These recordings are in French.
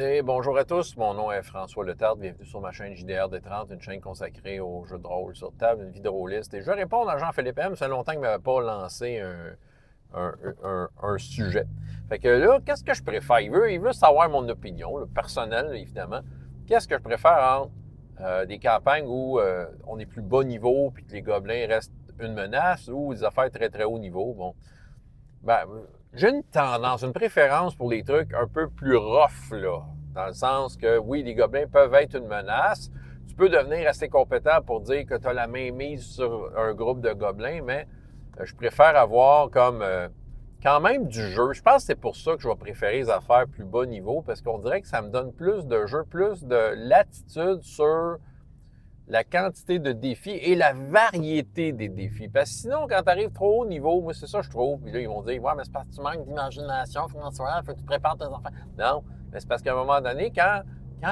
Et bonjour à tous, mon nom est François Letard, bienvenue sur ma chaîne JDR D30, une chaîne consacrée aux jeux de rôle sur table, une vie de rôliste. Et je vais répondre à Jean-Philippe M, ça fait longtemps qu'il ne m'avait pas lancé un sujet. Fait que là, qu'est-ce que je préfère? Il veut savoir mon opinion, le personnel évidemment. Qu'est-ce que je préfère entre des campagnes où on est plus bas niveau puis que les gobelins restent une menace ou des affaires très très haut niveau? Bon, ben, j'ai une tendance, une préférence pour les trucs un peu plus rough, là. Dans le sens que, oui, les gobelins peuvent être une menace. Tu peux devenir assez compétent pour dire que tu as la main mise sur un groupe de gobelins, mais je préfère avoir comme quand même du jeu. Je pense que c'est pour ça que je vais préférer les affaires plus bas niveau, parce qu'on dirait que ça me donne plus de jeu, plus de latitude sur la quantité de défis et la variété des défis. Parce que sinon, quand tu arrives trop haut niveau, moi, c'est ça que je trouve. Puis là, ils vont dire, ouais, mais c'est parce que tu manques d'imagination, François, faut que tu prépares tes enfants. Non, mais c'est parce qu'à un moment donné, quand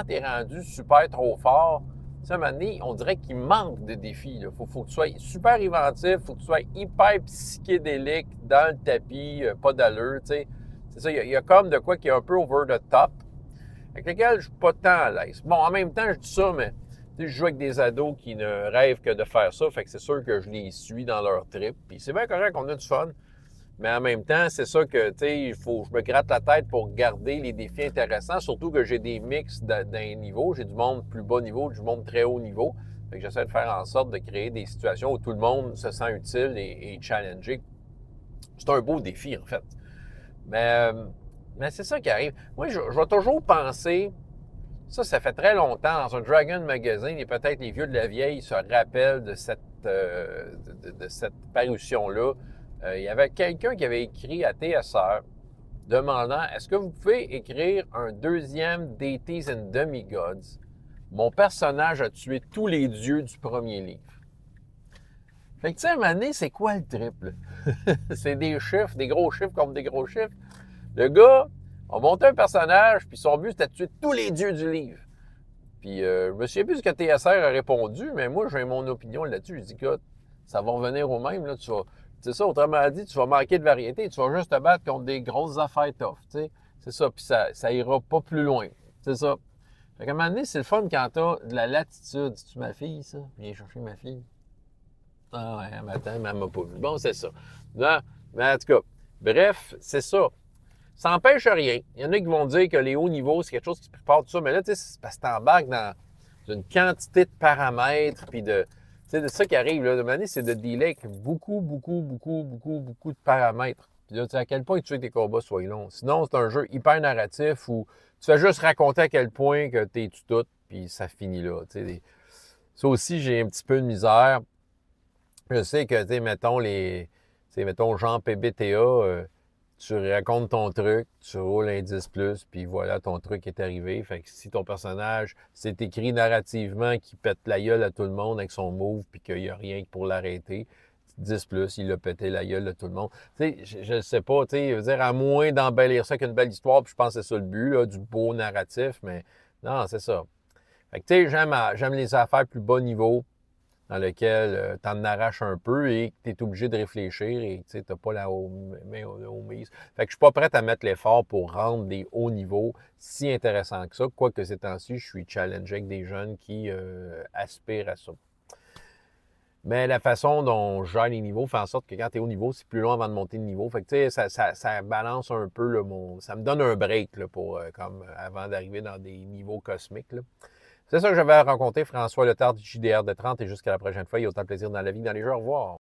tu es rendu super trop fort, tu sais, à un moment donné, on dirait qu'il manque de défis. Il faut que tu sois super inventif, il faut que tu sois hyper psychédélique dans le tapis, pas d'allure, tu sais. C'est ça, il y a comme de quoi qui est un peu over the top, avec lequel je suis pas tant à l'aise. Bon, en même temps, je dis ça, mais je joue avec des ados qui ne rêvent que de faire ça, fait que c'est sûr que je les suis dans leur trip. Puis c'est bien correct qu'on a du fun, mais en même temps, c'est ça que, tu sais, il faut je me gratte la tête pour garder les défis intéressants, surtout que j'ai des mix d'un niveau. J'ai du monde plus bas niveau, du monde très haut niveau. Fait que j'essaie de faire en sorte de créer des situations où tout le monde se sent utile et challengé. C'est un beau défi, en fait. Mais, euh, mais c'est ça qui arrive. Moi, je vais toujours penser. Ça fait très longtemps. Dans un Dragon Magazine, et peut-être les vieux de la vieille se rappellent de cette parution-là. Il y avait quelqu'un qui avait écrit à TSR demandant est-ce que vous pouvez écrire un deuxième Deities and Demigods? Mon personnage a tué tous les dieux du premier livre. Fait que, tu sais, à un moment donné, c'est quoi le triple? C'est des chiffres, des gros chiffres comme des gros chiffres. Le gars a monté un personnage, puis son but, c'était de tuer tous les dieux du livre. Puis, je me souviens plus ce que TSR a répondu, mais moi, j'ai mon opinion là-dessus. Je dis, écoute, ça va revenir au même, là. C'est ça, autrement dit, tu vas manquer de variété. Tu vas juste te battre contre des grosses affaires tough, tu sais. C'est ça, puis ça ira pas plus loin. C'est ça. Fait qu'à un moment donné, c'est le fun quand t'as de la latitude. C'est-tu ma fille, ça? Viens chercher ma fille. Ah ouais, elle m'attend, mais elle m'a pas vu. Bon, c'est ça. Non, mais en tout cas, bref, c'est ça. Ça n'empêche rien. Il y en a qui vont dire que les hauts niveaux, c'est quelque chose qui prépare tout ça, mais là, tu sais, c'est parce que tu embarques dans une quantité de paramètres, puis de. Tu sais, de ça qui arrive, là, de manière, c'est de dealer avec beaucoup de paramètres. Puis là, tu sais, à quel point tu veux que tes combats soient longs. Sinon, c'est un jeu hyper narratif où tu fais juste raconter à quel point que t'es tout, puis ça finit là. Tu sais, ça aussi, j'ai un petit peu de misère. Je sais que, tu sais, mettons, Jean PBTA, tu racontes ton truc, tu roules un 10 plus, puis voilà, ton truc est arrivé. Fait que si ton personnage, c'est écrit narrativement qu'il pète la gueule à tout le monde avec son move, puis qu'il n'y a rien pour l'arrêter, 10 plus, il a pété la gueule à tout le monde. Tu sais, je ne sais pas, tu sais, je veux dire, à moins d'embellir ça qu'une belle histoire, puis je pense que c'est ça le but, là, du beau narratif, mais non, c'est ça. Fait que, tu sais, j'aime les affaires plus bas niveau, dans lequel tu en arraches un peu et que tu es obligé de réfléchir et tu n'as pas la main aux mise. Fait que je suis pas prêt à mettre l'effort pour rendre des hauts niveaux si intéressants que ça, quoique ces temps-ci, je suis challengé avec des jeunes qui aspirent à ça. Mais la façon dont je gère les niveaux fait en sorte que quand tu es haut niveau, c'est plus long avant de monter de niveau. Fait que tu sais, ça balance un peu là, ça me donne un break là, pour comme avant d'arriver dans des niveaux cosmiques, là. C'est ça que j'avais rencontré François Letard du JDR de 30 et jusqu'à la prochaine fois, il y a autant de plaisir dans la vie que dans les jeux. Au revoir.